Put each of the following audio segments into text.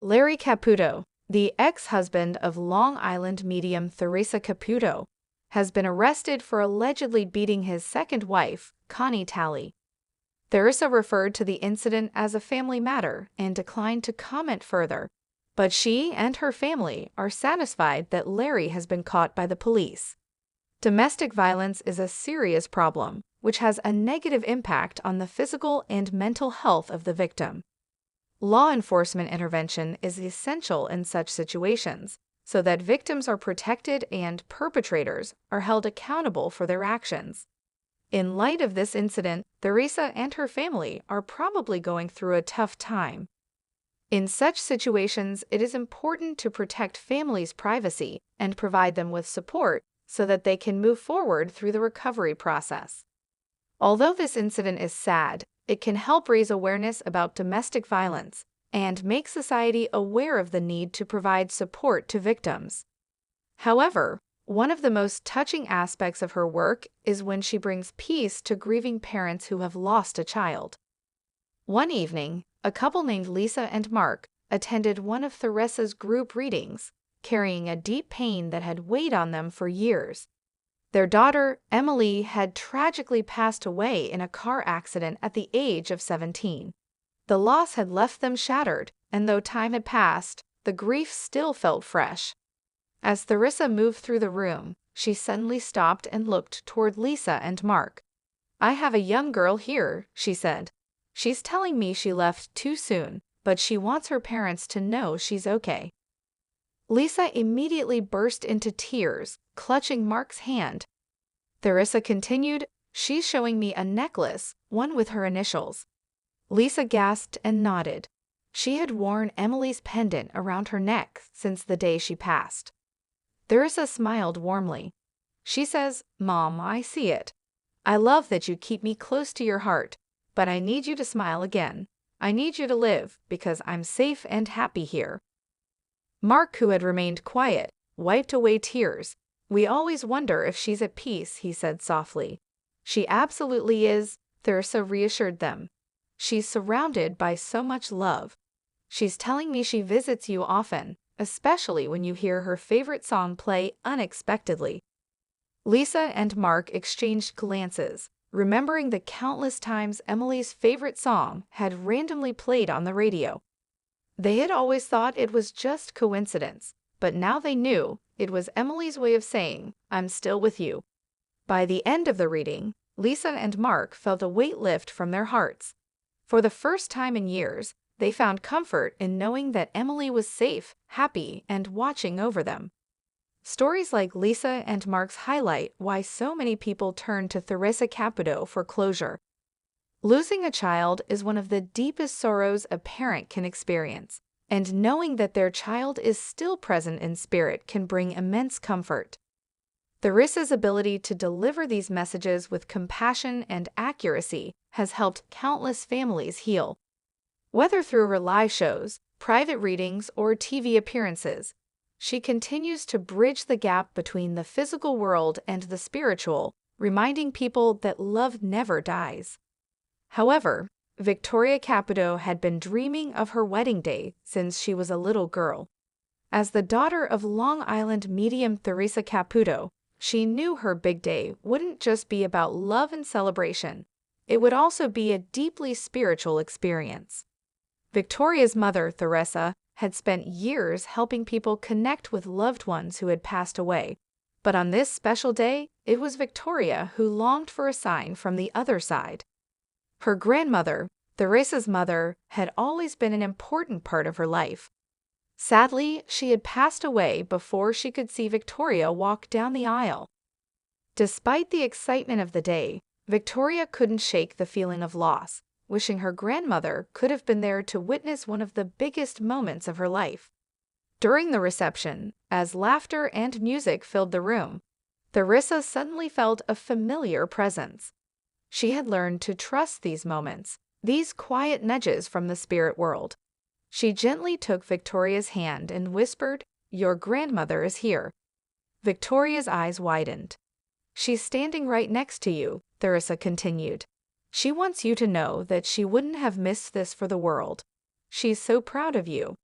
Larry Caputo, the ex-husband of Long Island medium Theresa Caputo, has been arrested for allegedly beating his second wife, Connie Talley. Theresa referred to the incident as a family matter and declined to comment further, but she and her family are satisfied that Larry has been caught by the police. Domestic violence is a serious problem, which has a negative impact on the physical and mental health of the victim. Law enforcement intervention is essential in such situations so that victims are protected and perpetrators are held accountable for their actions. In light of this incident, Theresa and her family are probably going through a tough time. In such situations, it is important to protect families' privacy and provide them with support so that they can move forward through the recovery process. Although this incident is sad, it can help raise awareness about domestic violence and make society aware of the need to provide support to victims. However, one of the most touching aspects of her work is when she brings peace to grieving parents who have lost a child. One evening, a couple named Lisa and Mark attended one of Theresa's group readings, carrying a deep pain that had weighed on them for years. Their daughter, Emily, had tragically passed away in a car accident at the age of 17. The loss had left them shattered, and though time had passed, the grief still felt fresh. As Theresa moved through the room, she suddenly stopped and looked toward Lisa and Mark. "I have a young girl here," she said. "She's telling me she left too soon, but she wants her parents to know she's okay." Lisa immediately burst into tears, clutching Mark's hand. Theresa continued, "She's showing me a necklace, one with her initials." Lisa gasped and nodded. She had worn Emily's pendant around her neck since the day she passed. Theresa smiled warmly. She says, "Mom, I see it. I love that you keep me close to your heart, but I need you to smile again. I need you to live because I'm safe and happy here." Mark, who had remained quiet, wiped away tears. "We always wonder if she's at peace," he said softly. "She absolutely is," Theresa reassured them. "She's surrounded by so much love. She's telling me she visits you often, especially when you hear her favorite song play unexpectedly." Lisa and Mark exchanged glances, remembering the countless times Emily's favorite song had randomly played on the radio. They had always thought it was just coincidence, but now they knew it was Emily's way of saying, "I'm still with you." By the end of the reading, Lisa and Mark felt a weight lift from their hearts. For the first time in years, they found comfort in knowing that Emily was safe, happy, and watching over them. Stories like Lisa and Mark's highlight why so many people turn to Theresa Caputo for closure. Losing a child is one of the deepest sorrows a parent can experience, and knowing that their child is still present in spirit can bring immense comfort. Theresa's ability to deliver these messages with compassion and accuracy has helped countless families heal. Whether through her live shows, private readings, or TV appearances, she continues to bridge the gap between the physical world and the spiritual, reminding people that love never dies. However, Victoria Caputo had been dreaming of her wedding day since she was a little girl. As the daughter of Long Island medium Theresa Caputo, she knew her big day wouldn't just be about love and celebration. It would also be a deeply spiritual experience. Victoria's mother, Theresa, had spent years helping people connect with loved ones who had passed away. But on this special day, it was Victoria who longed for a sign from the other side. Her grandmother, Theresa's mother, had always been an important part of her life. Sadly, she had passed away before she could see Victoria walk down the aisle. Despite the excitement of the day, Victoria couldn't shake the feeling of loss, wishing her grandmother could have been there to witness one of the biggest moments of her life. During the reception, as laughter and music filled the room, Theresa suddenly felt a familiar presence. She had learned to trust these moments, these quiet nudges from the spirit world. She gently took Victoria's hand and whispered, "Your grandmother is here." Victoria's eyes widened. "She's standing right next to you," Theresa continued. "She wants you to know that she wouldn't have missed this for the world. She's so proud of you."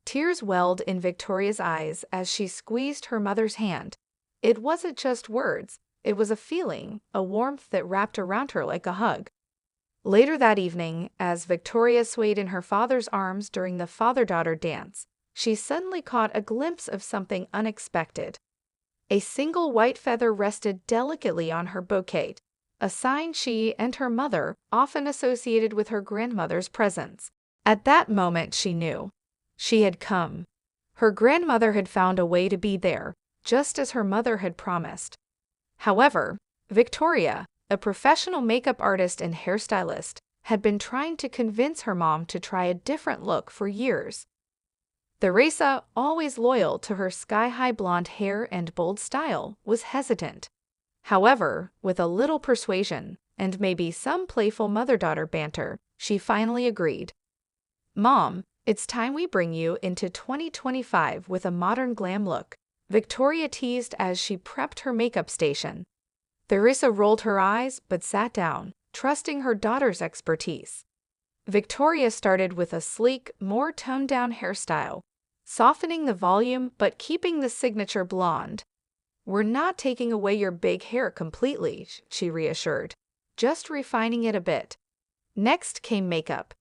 Tears welled in Victoria's eyes as she squeezed her mother's hand. It wasn't just words, it was a feeling, a warmth that wrapped around her like a hug. Later that evening, as Victoria swayed in her father's arms during the father-daughter dance, she suddenly caught a glimpse of something unexpected. A single white feather rested delicately on her bouquet, a sign she and her mother often associated with her grandmother's presence. At that moment she knew. She had come. Her grandmother had found a way to be there, just as her mother had promised. However, Victoria, a professional makeup artist and hairstylist, had been trying to convince her mom to try a different look for years. Theresa, always loyal to her sky-high blonde hair and bold style, was hesitant. However, with a little persuasion, and maybe some playful mother-daughter banter, she finally agreed. "Mom, it's time we bring you into 2025 with a modern glam look," Victoria teased as she prepped her makeup station. Theresa rolled her eyes but sat down, trusting her daughter's expertise. Victoria started with a sleek, more toned-down hairstyle, softening the volume but keeping the signature blonde. "We're not taking away your big hair completely," she reassured, "just refining it a bit." Next came makeup.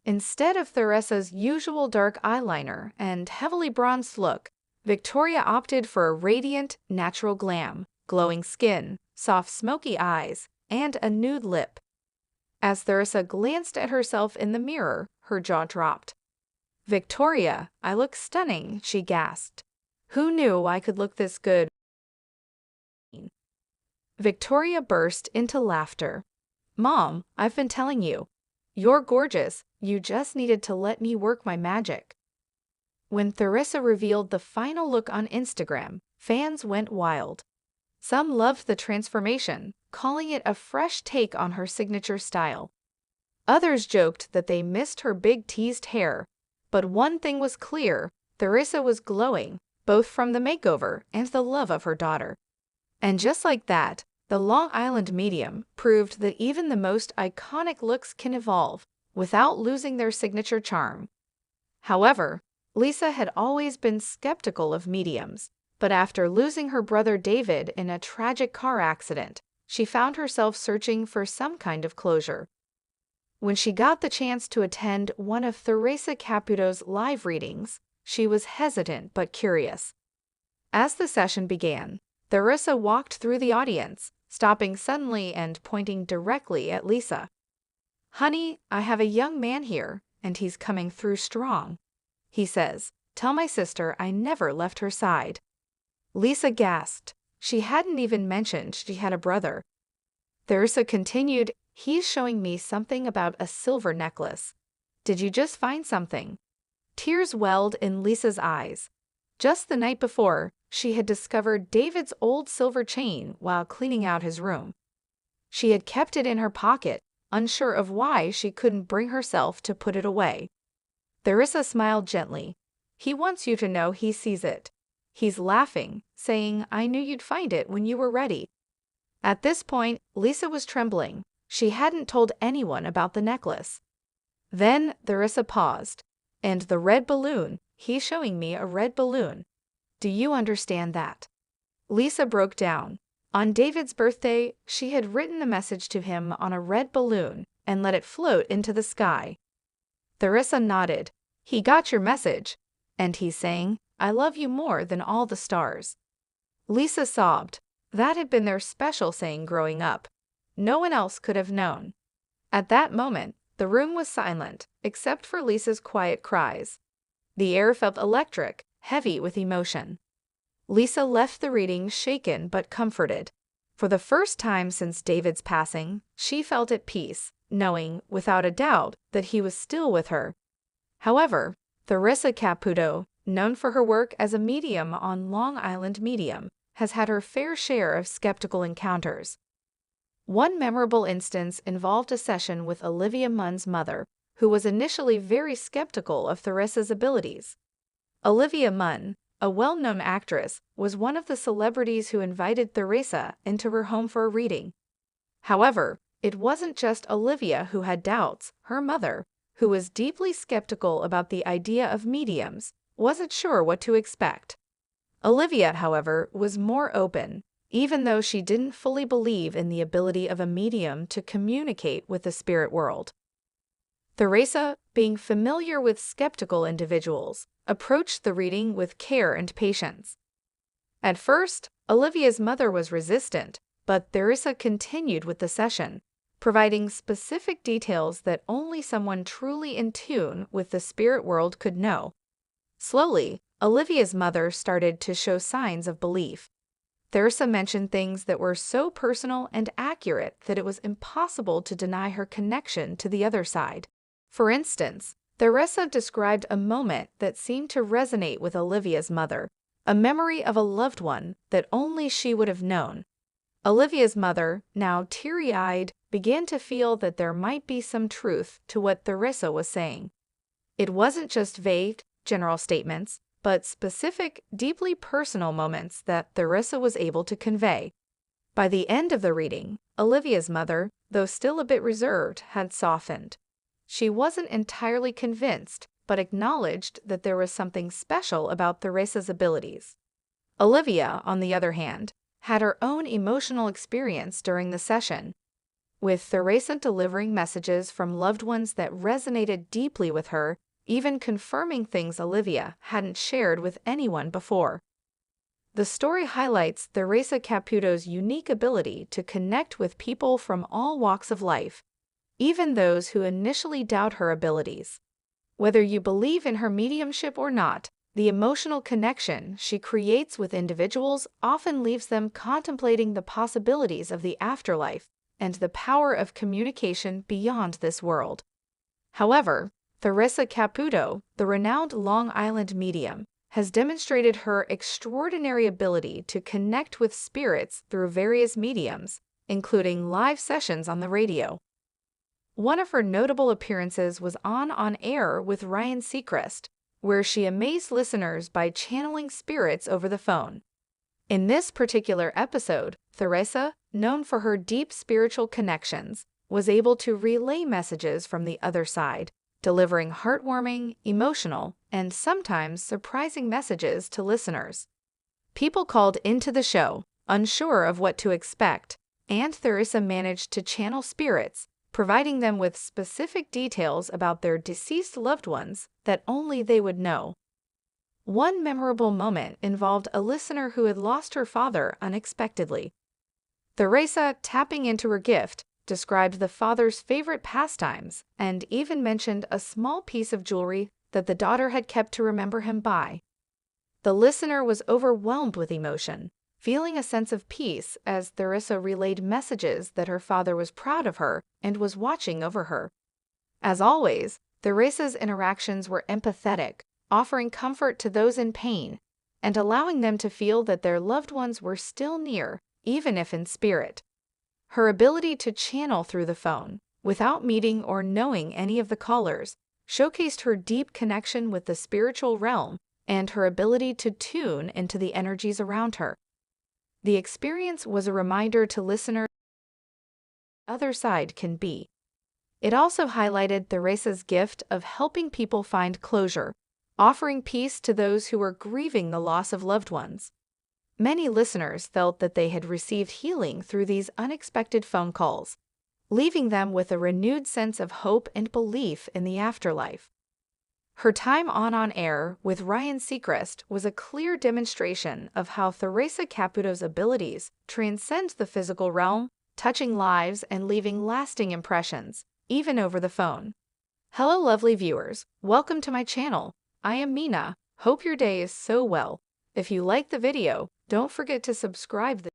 Instead of Theresa's usual dark eyeliner and heavily bronzed look, Victoria opted for a radiant, natural glam, glowing skin, soft smoky eyes, and a nude lip. As Theresa glanced at herself in the mirror, her jaw dropped. "Victoria, I look stunning," she gasped. "Who knew I could look this good?" Victoria burst into laughter. "Mom, I've been telling you. You're gorgeous, you just needed to let me work my magic." When Theresa revealed the final look on Instagram, fans went wild. Some loved the transformation, calling it a fresh take on her signature style. Others joked that they missed her big teased hair. But one thing was clear, Theresa was glowing, both from the makeover and the love of her daughter. And just like that, the Long Island medium proved that even the most iconic looks can evolve without losing their signature charm. However, Lisa had always been skeptical of mediums, but after losing her brother David in a tragic car accident, she found herself searching for some kind of closure. When she got the chance to attend one of Theresa Caputo's live readings, she was hesitant but curious. As the session began, Theresa walked through the audience, stopping suddenly and pointing directly at Lisa. "Honey, I have a young man here, and he's coming through strong. He says, 'Tell my sister I never left her side.'" Lisa gasped. She hadn't even mentioned she had a brother. Theresa continued, "He's showing me something about a silver necklace. Did you just find something?" Tears welled in Lisa's eyes. Just the night before, she had discovered David's old silver chain while cleaning out his room. She had kept it in her pocket, unsure of why she couldn't bring herself to put it away. Theresa smiled gently. "He wants you to know he sees it. He's laughing, saying, 'I knew you'd find it when you were ready.'" At this point, Lisa was trembling. She hadn't told anyone about the necklace. Then Theresa paused. "And the red balloon, he's showing me a red balloon. Do you understand that?" Lisa broke down. On David's birthday, she had written a message to him on a red balloon and let it float into the sky. Theresa nodded. "He got your message. And he's saying, 'I love you more than all the stars.'" Lisa sobbed. That had been their special saying growing up. No one else could have known. At that moment, the room was silent, except for Lisa's quiet cries. The air felt electric, heavy with emotion. Lisa left the reading shaken but comforted. For the first time since David's passing, she felt at peace, knowing, without a doubt, that he was still with her. However, Theresa Caputo, known for her work as a medium on Long Island Medium, has had her fair share of skeptical encounters. One memorable instance involved a session with Olivia Munn's mother, who was initially very skeptical of Theresa's abilities. Olivia Munn, a well-known actress, was one of the celebrities who invited Theresa into her home for a reading. However, it wasn't just Olivia who had doubts. Her mother, who was deeply skeptical about the idea of mediums, wasn't sure what to expect. Olivia, however, was more open, even though she didn't fully believe in the ability of a medium to communicate with the spirit world. Theresa, being familiar with skeptical individuals, approached the reading with care and patience. At first, Olivia's mother was resistant, but Theresa continued with the session, providing specific details that only someone truly in tune with the spirit world could know. Slowly, Olivia's mother started to show signs of belief. Theresa mentioned things that were so personal and accurate that it was impossible to deny her connection to the other side. For instance, Theresa described a moment that seemed to resonate with Olivia's mother, a memory of a loved one that only she would have known. Olivia's mother, now teary-eyed, began to feel that there might be some truth to what Theresa was saying. It wasn't just vague, general statements, but specific, deeply personal moments that Theresa was able to convey. By the end of the reading, Olivia's mother, though still a bit reserved, had softened. She wasn't entirely convinced, but acknowledged that there was something special about Theresa's abilities. Olivia, on the other hand, had her own emotional experience during the session, with Theresa delivering messages from loved ones that resonated deeply with her, even confirming things Olivia hadn't shared with anyone before. The story highlights Theresa Caputo's unique ability to connect with people from all walks of life, even those who initially doubt her abilities. Whether you believe in her mediumship or not, the emotional connection she creates with individuals often leaves them contemplating the possibilities of the afterlife and the power of communication beyond this world. However, Theresa Caputo, the renowned Long Island medium, has demonstrated her extraordinary ability to connect with spirits through various mediums, including live sessions on the radio. One of her notable appearances was on Air with Ryan Seacrest, where she amazed listeners by channeling spirits over the phone. In this particular episode, Theresa, known for her deep spiritual connections, was able to relay messages from the other side, delivering heartwarming, emotional, and sometimes surprising messages to listeners. People called into the show, unsure of what to expect, and Theresa managed to channel spirits, providing them with specific details about their deceased loved ones that only they would know. One memorable moment involved a listener who had lost her father unexpectedly. Theresa, tapping into her gift, described the father's favorite pastimes and even mentioned a small piece of jewelry that the daughter had kept to remember him by. The listener was overwhelmed with emotion, feeling a sense of peace as Theresa relayed messages that her father was proud of her and was watching over her. As always, Theresa's interactions were empathetic, offering comfort to those in pain and allowing them to feel that their loved ones were still near, even if in spirit. Her ability to channel through the phone, without meeting or knowing any of the callers, showcased her deep connection with the spiritual realm and her ability to tune into the energies around her. The experience was a reminder to listeners the other side can be. It also highlighted Theresa's gift of helping people find closure, offering peace to those who were grieving the loss of loved ones. Many listeners felt that they had received healing through these unexpected phone calls, leaving them with a renewed sense of hope and belief in the afterlife. Her time on Air with Ryan Seacrest was a clear demonstration of how Theresa Caputo's abilities transcend the physical realm, touching lives and leaving lasting impressions, even over the phone. Hello lovely viewers, welcome to my channel. I am Mina, hope your day is so well. If you like the video, don't forget to subscribe.